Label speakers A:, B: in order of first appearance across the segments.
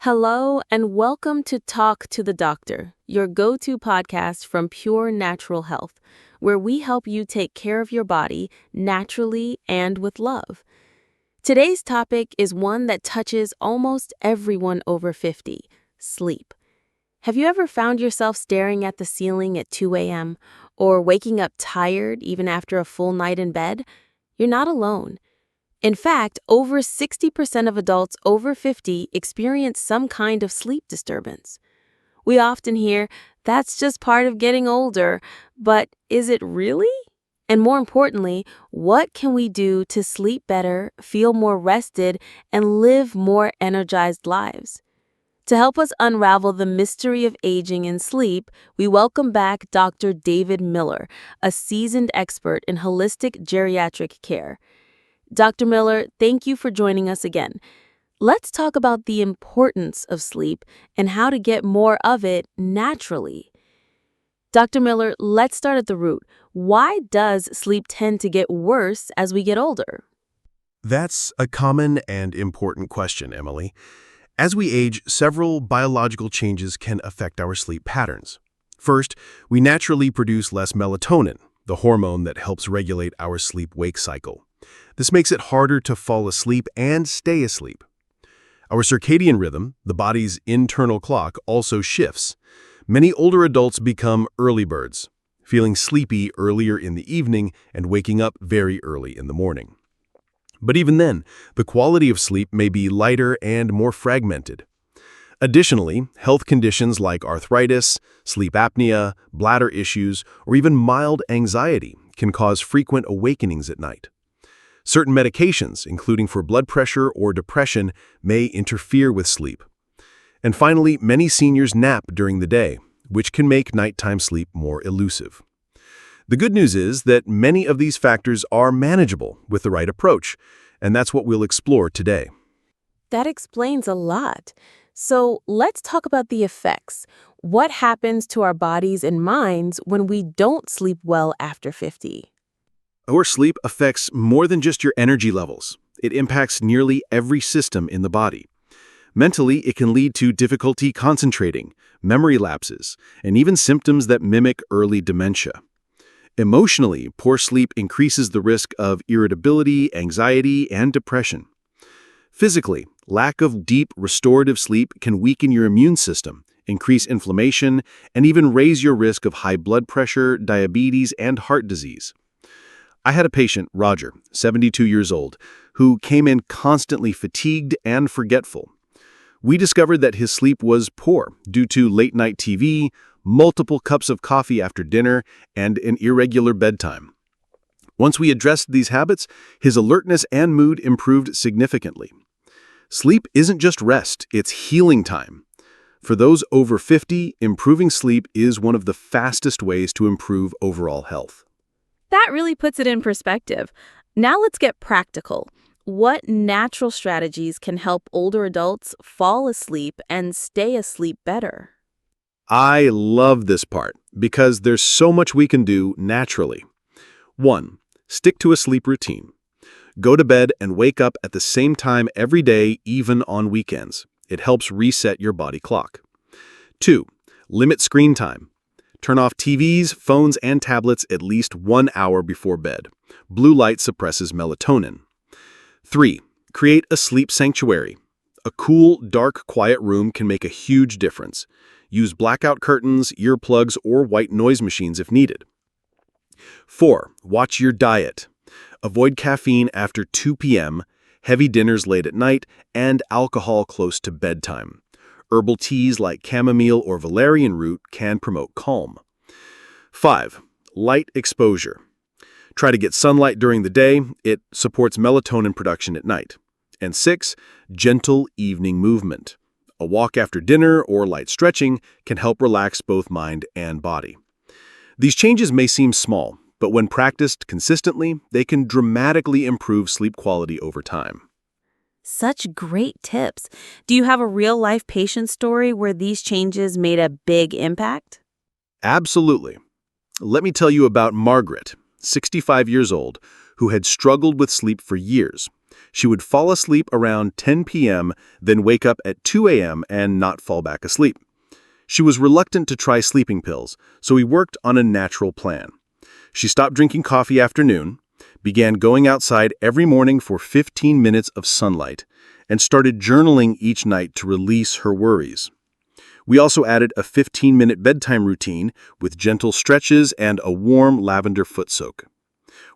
A: Hello, and welcome to Talk to the Doctor, your go-to podcast from Pure Natural Health, where we help you take care of your body naturally and with love. Today's topic is one that touches almost everyone over 50, sleep. Have you ever found yourself staring at the ceiling at 2 a.m. or waking up tired even after a full night in bed? You're not alone. In fact, over 60% of adults over 50 experience some kind of sleep disturbance. We often hear, that's just part of getting older, but is it really? And more importantly, what can we do to sleep better, feel more rested, and live more energized lives? To help us unravel the mystery of aging and sleep, we welcome back Dr. David Miller, a seasoned expert in holistic geriatric care. Dr. Miller, thank you for joining us again. Let's talk about the importance of sleep and how to get more of it naturally. Dr. Miller, let's start at the root. Why does sleep tend to get worse as we get older?
B: That's a common and important question, Emily. As we age, several biological changes can affect our sleep patterns. First, we naturally produce less melatonin, the hormone that helps regulate our sleep-wake cycle. This makes it harder to fall asleep and stay asleep. Our circadian rhythm, the body's internal clock, also shifts. Many older adults become early birds, feeling sleepy earlier in the evening and waking up very early in the morning. But even then, the quality of sleep may be lighter and more fragmented. Additionally, health conditions like arthritis, sleep apnea, bladder issues, or even mild anxiety can cause frequent awakenings at night. Certain medications, including for blood pressure or depression, may interfere with sleep. And finally, many seniors nap during the day, which can make nighttime sleep more elusive. The good news is that many of these factors are manageable with the right approach, and that's what we'll explore today.
A: That explains a lot. So let's talk about the effects. What happens to our bodies and minds when we don't sleep well after 50?
B: Our sleep affects more than just your energy levels. It impacts nearly every system in the body. Mentally, it can lead to difficulty concentrating, memory lapses, and even symptoms that mimic early dementia. Emotionally, poor sleep increases the risk of irritability, anxiety, and depression. Physically, lack of deep, restorative sleep can weaken your immune system, increase inflammation, and even raise your risk of high blood pressure, diabetes, and heart disease. I had a patient, Roger, 72 years old, who came in constantly fatigued and forgetful. We discovered that his sleep was poor due to late-night TV, multiple cups of coffee after dinner, and an irregular bedtime. Once we addressed these habits, his alertness and mood improved significantly. Sleep isn't just rest, it's healing time. For those over 50, improving sleep is one of the fastest ways to improve overall health.
A: That really puts it in perspective. Now let's get practical. What natural strategies can help older adults fall asleep and stay asleep better?
B: I love this part because there's so much we can do naturally. 1. Stick to a sleep routine. Go to bed and wake up at the same time every day, even on weekends. It helps reset your body clock. 2. Limit screen time. Turn off TVs, phones, and tablets at least 1 hour before bed. Blue light suppresses melatonin. 3. Create a sleep sanctuary. A cool, dark, quiet room can make a huge difference. Use blackout curtains, earplugs, or white noise machines if needed. 4. Watch your diet. Avoid caffeine after 2 p.m., heavy dinners late at night, and alcohol close to bedtime. Herbal teas like chamomile or valerian root can promote calm. 5. Light exposure. Try to get sunlight during the day. It supports melatonin production at night. And 6. Gentle evening movement. A walk after dinner or light stretching can help relax both mind and body. These changes may seem small, but when practiced consistently, they can dramatically improve sleep quality over time.
A: Such great tips. Do you have a real-life patient story where these changes made a big impact?
B: Absolutely. Let me tell you about Margaret, 65 years old, who had struggled with sleep for years. She would fall asleep around 10 p.m., then wake up at 2 a.m. and not fall back asleep. She was reluctant to try sleeping pills, so we worked on a natural plan. She stopped drinking coffee after noon, began going outside every morning for 15 minutes of sunlight, and started journaling each night to release her worries. We also added a 15-minute bedtime routine with gentle stretches and a warm lavender foot soak.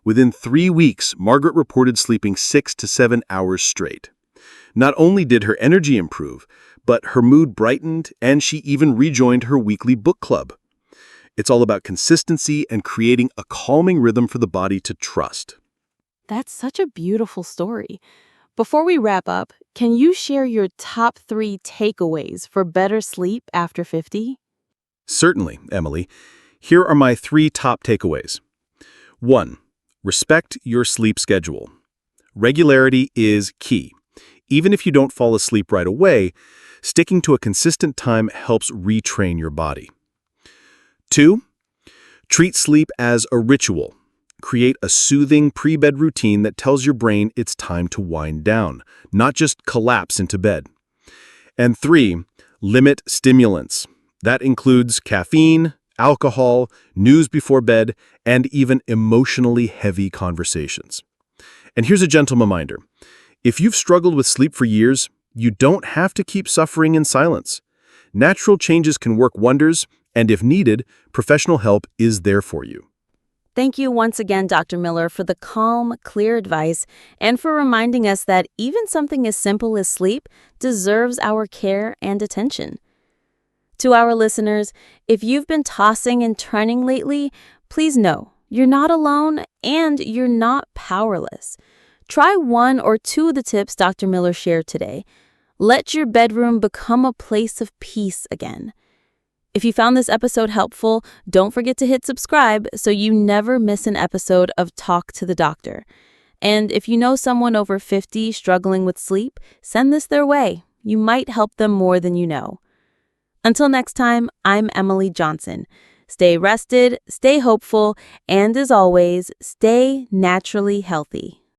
B: Within 3 weeks, Margaret reported sleeping 6 to 7 hours straight. Not only did her energy improve, but her mood brightened and she even rejoined her weekly book club. It's all about consistency and creating a calming rhythm for the body to trust.
A: That's such a beautiful story. Before we wrap up, can you share your top 3 takeaways for better sleep after 50?
B: Certainly, Emily. Here are my 3 top takeaways. 1. Respect your sleep schedule. Regularity is key. Even if you don't fall asleep right away, sticking to a consistent time helps retrain your body. 2. Treat sleep as a ritual. Create a soothing pre-bed routine that tells your brain it's time to wind down, not just collapse into bed. And 3. Limit stimulants. That includes caffeine, alcohol, news before bed, and even emotionally heavy conversations. And here's a gentle reminder. If you've struggled with sleep for years, you don't have to keep suffering in silence. Natural changes can work wonders, and if needed, professional help is there for you.
A: Thank you once again, Dr. Miller, for the calm, clear advice and for reminding us that even something as simple as sleep deserves our care and attention. To our listeners, if you've been tossing and turning lately, please know you're not alone and you're not powerless. Try 1 or 2 of the tips Dr. Miller shared today. Let your bedroom become a place of peace again. If you found this episode helpful, don't forget to hit subscribe so you never miss an episode of Talk to the Doctor. And if you know someone over 50 struggling with sleep, send this their way. You might help them more than you know. Until next time, I'm Emily Johnson. Stay rested, stay hopeful, and as always, stay naturally healthy.